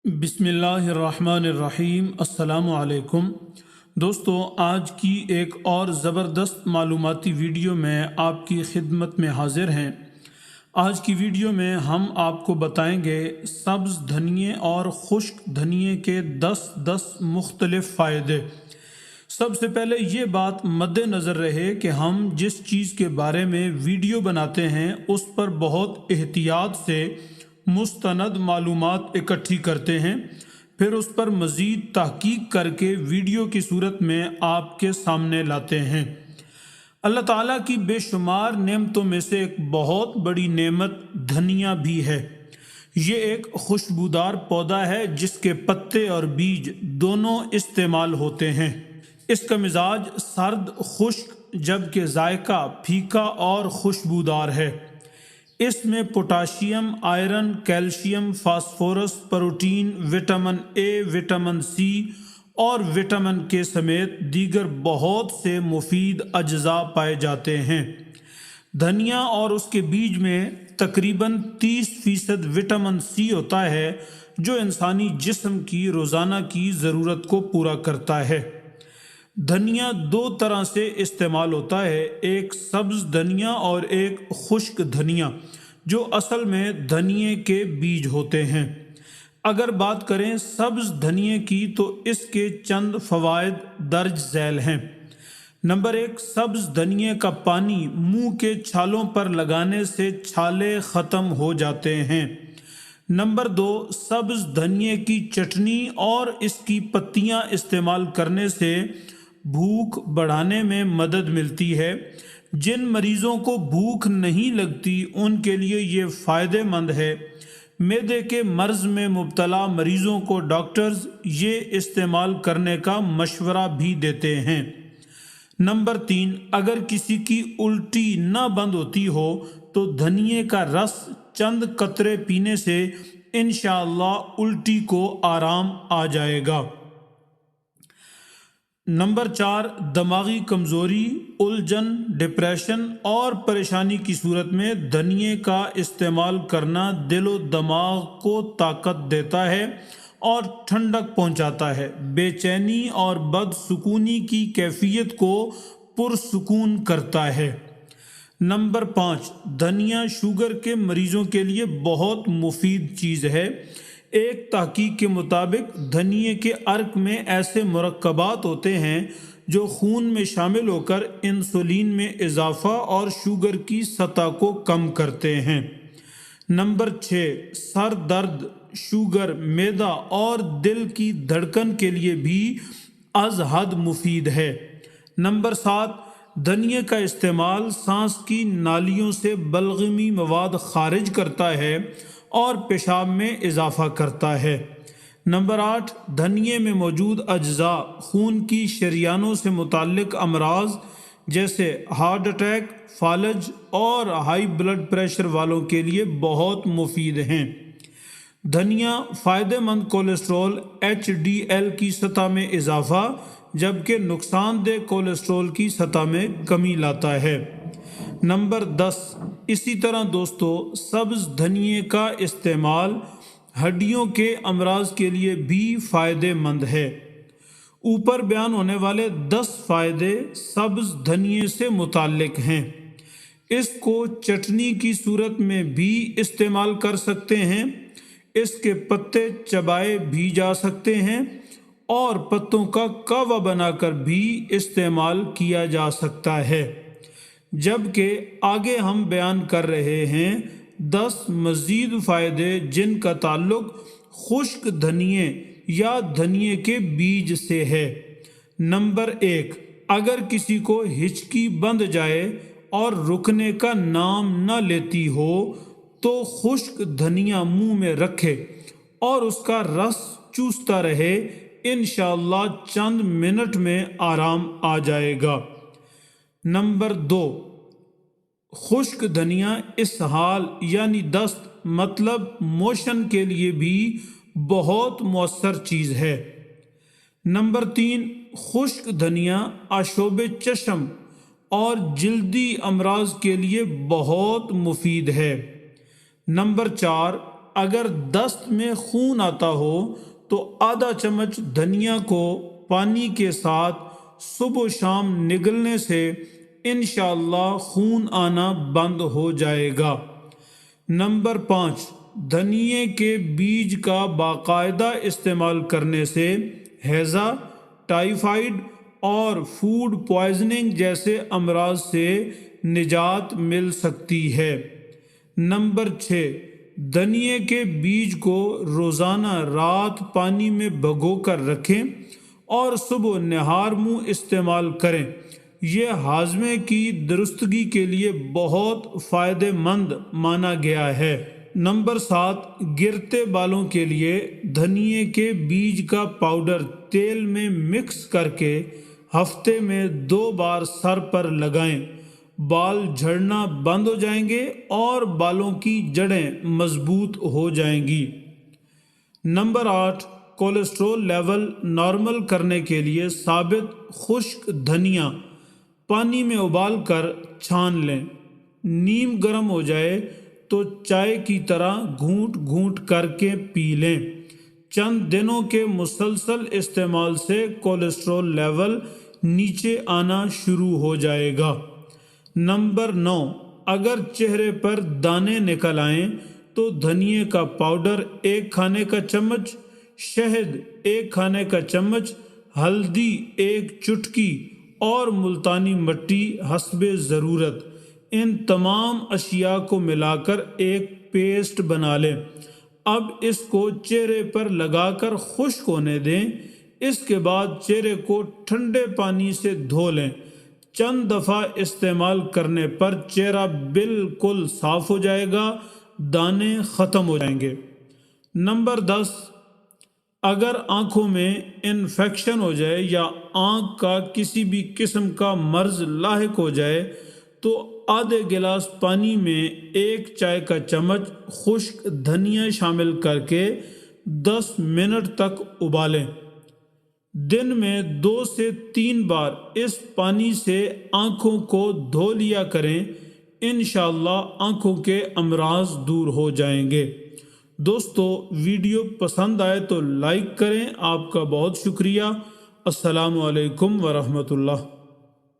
بسم اللہ الرحمن الرحیم۔ السلام علیکم دوستو، آج کی ایک اور زبردست معلوماتی ویڈیو میں آپ کی خدمت میں حاضر ہیں۔ آج کی ویڈیو میں ہم آپ کو بتائیں گے سبز دھنیے اور خشک دھنیے کے 10 مختلف فائدے۔ سب سے پہلے یہ بات مد نظر رہے کہ ہم جس چیز کے بارے میں ویڈیو بناتے ہیں اس پر بہت احتیاط سے مستند معلومات اکٹھی کرتے ہیں، پھر اس پر مزید تحقیق کر کے ویڈیو کی صورت میں آپ کے سامنے لاتے ہیں۔ اللہ تعالیٰ کی بے شمار نعمتوں میں سے ایک بہت بڑی نعمت دھنیا بھی ہے۔ یہ ایک خوشبودار پودا ہے جس کے پتے اور بیج دونوں استعمال ہوتے ہیں۔ اس کا مزاج سرد خشک جبکہ ذائقہ پھیکا اور خوشبودار ہے۔ اس میں potassium, iron, calcium, phosphorus, protein, vitamin A, vitamin C اور وٹامن کے سمیت دیگر بہت سے مفید اجزاء پائے جاتے ہیں۔ دھنیا اور اس کے بیج میں تقریباً 30% وٹامن سی ہوتا ہے جو انسانی جسم کی روزانہ کی ضرورت کو پورا کرتا ہے۔ دھنیا دو طرح سے استعمال ہوتا ہے، ایک سبز دھنیا اور ایک خشک دھنیا جو اصل میں دھنیے کے بیج ہوتے ہیں۔ اگر بات کریں سبز دھنیے کی تو اس کے چند فوائد درج ذیل ہیں۔ نمبر 1، سبز دھنیے کا پانی منہ کے چھالوں پر لگانے سے چھالے ختم ہو جاتے ہیں۔ نمبر 2، سبز دھنیے کی چٹنی اور اس کی پتیاں استعمال کرنے سے بھوک بڑھانے میں مدد ملتی ہے۔ جن مریضوں کو بھوک نہیں لگتی ان کے لیے یہ فائدہ مند ہے۔ معدے کے مرض میں مبتلا مریضوں کو ڈاکٹرز یہ استعمال کرنے کا مشورہ بھی دیتے ہیں۔ نمبر 3، اگر کسی کی الٹی نہ بند ہوتی ہو تو دھنیے کا رس چند قطرے پینے سے انشاءاللہ الٹی کو آرام آ جائے گا۔ نمبر 4، دماغی کمزوری، الجھن، ڈپریشن اور پریشانی کی صورت میں دھنیے کا استعمال کرنا دل و دماغ کو طاقت دیتا ہے اور ٹھنڈک پہنچاتا ہے، بے چینی اور بدسکونی کی کیفیت کو پرسکون کرتا ہے۔ نمبر 5، دھنیا شوگر کے مریضوں کے لیے بہت مفید چیز ہے۔ ایک تحقیق کے مطابق دھنیے کے عرق میں ایسے مرکبات ہوتے ہیں جو خون میں شامل ہو کر انسولین میں اضافہ اور شوگر کی سطح کو کم کرتے ہیں۔ نمبر 6، سر درد، شوگر، معدہ اور دل کی دھڑکن کے لیے بھی از حد مفید ہے۔ نمبر 7، دھنیے کا استعمال سانس کی نالیوں سے بلغمی مواد خارج کرتا ہے اور پیشاب میں اضافہ کرتا ہے۔ نمبر 8، دھنیے میں موجود اجزاء خون کی شریانوں سے متعلق امراض جیسے ہارٹ اٹیک، فالج اور ہائی بلڈ پریشر والوں کے لیے بہت مفید ہیں۔ دھنیا فائدہ مند کولیسٹرول HDL کی سطح میں اضافہ جبکہ نقصان دہ کولیسٹرول کی سطح میں کمی لاتا ہے۔ نمبر 10، اسی طرح دوستو سبز دھنیے کا استعمال ہڈیوں کے امراض کے لیے بھی فائدہ مند ہے۔ اوپر بیان ہونے والے 10 فائدے سبز دھنیے سے متعلق ہیں۔ اس کو چٹنی کی صورت میں بھی استعمال کر سکتے ہیں، اس کے پتے چبائے بھی جا سکتے ہیں اور پتوں کا قہوہ بنا کر بھی استعمال کیا جا سکتا ہے۔ جبکہ آگے ہم بیان کر رہے ہیں 10 مزید فائدے جن کا تعلق خشک دھنیے یا دھنیے کے بیج سے ہے۔ نمبر 1، اگر کسی کو ہچکی بندھ جائے اور رکنے کا نام نہ لیتی ہو تو خشک دھنیا منہ میں رکھے اور اس کا رس چوستا رہے، انشاءاللہ چند منٹ میں آرام آ جائے گا۔ نمبر 2، خشک دھنیا اسہال یعنی دست مطلب موشن کے لیے بھی بہت مؤثر چیز ہے۔ نمبر 3، خشک دھنیا آشوب چشم اور جلدی امراض کے لیے بہت مفید ہے۔ نمبر 4، اگر دست میں خون آتا ہو تو آدھا چمچ دھنیا کو پانی کے ساتھ صبح و شام نگلنے سے انشاءاللہ خون آنا بند ہو جائے گا۔ نمبر 5، دھنیے کے بیج کا باقاعدہ استعمال کرنے سے ہیضہ، ٹائیفائیڈ اور فوڈ پوائزننگ جیسے امراض سے نجات مل سکتی ہے۔ نمبر 6، دھنیے کے بیج کو روزانہ رات پانی میں بھگو کر رکھیں اور صبح نہار منہ استعمال کریں، یہ ہاضمے کی درستگی کے لیے بہت فائدہ مند مانا گیا ہے۔ نمبر 7، گرتے بالوں کے لیے دھنیے کے بیج کا پاؤڈر تیل میں مکس کر کے ہفتے میں 2 بار سر پر لگائیں، بال جھڑنا بند ہو جائیں گے اور بالوں کی جڑیں مضبوط ہو جائیں گی۔ نمبر 8، کولیسٹرول لیول نارمل کرنے کے لیے ثابت خشک دھنیا پانی میں ابال کر چھان لیں، نیم گرم ہو جائے تو چائے کی طرح گھونٹ گھونٹ کر کے پی لیں۔ چند دنوں کے مسلسل استعمال سے کولیسٹرول لیول نیچے آنا شروع ہو جائے گا۔ نمبر 9، اگر چہرے پر دانے نکل آئیں تو دھنیے کا پاؤڈر 1 کھانے کا چمچ، شہد 1 کھانے کا چمچ، ہلدی 1 چٹکی اور ملتانی مٹی حسب ضرورت، ان تمام اشیاء کو ملا کر ایک پیسٹ بنا لیں۔ اب اس کو چہرے پر لگا کر خشک ہونے دیں، اس کے بعد چہرے کو ٹھنڈے پانی سے دھو لیں۔ چند دفعہ استعمال کرنے پر چہرہ بالکل صاف ہو جائے گا، دانے ختم ہو جائیں گے۔ نمبر 10، اگر آنکھوں میں انفیکشن ہو جائے یا آنکھ کا کسی بھی قسم کا مرض لاحق ہو جائے تو آدھے گلاس پانی میں 1 چائے کا چمچ خشک دھنیا شامل کر کے 10 منٹ تک ابالیں۔ دن میں 2 سے 3 بار اس پانی سے آنکھوں کو دھو لیا کریں، انشاءاللہ آنکھوں کے امراض دور ہو جائیں گے۔ دوستو، ویڈیو پسند آئے تو لائک کریں۔ آپ کا بہت شکریہ۔ السلام علیکم ورحمۃ اللہ۔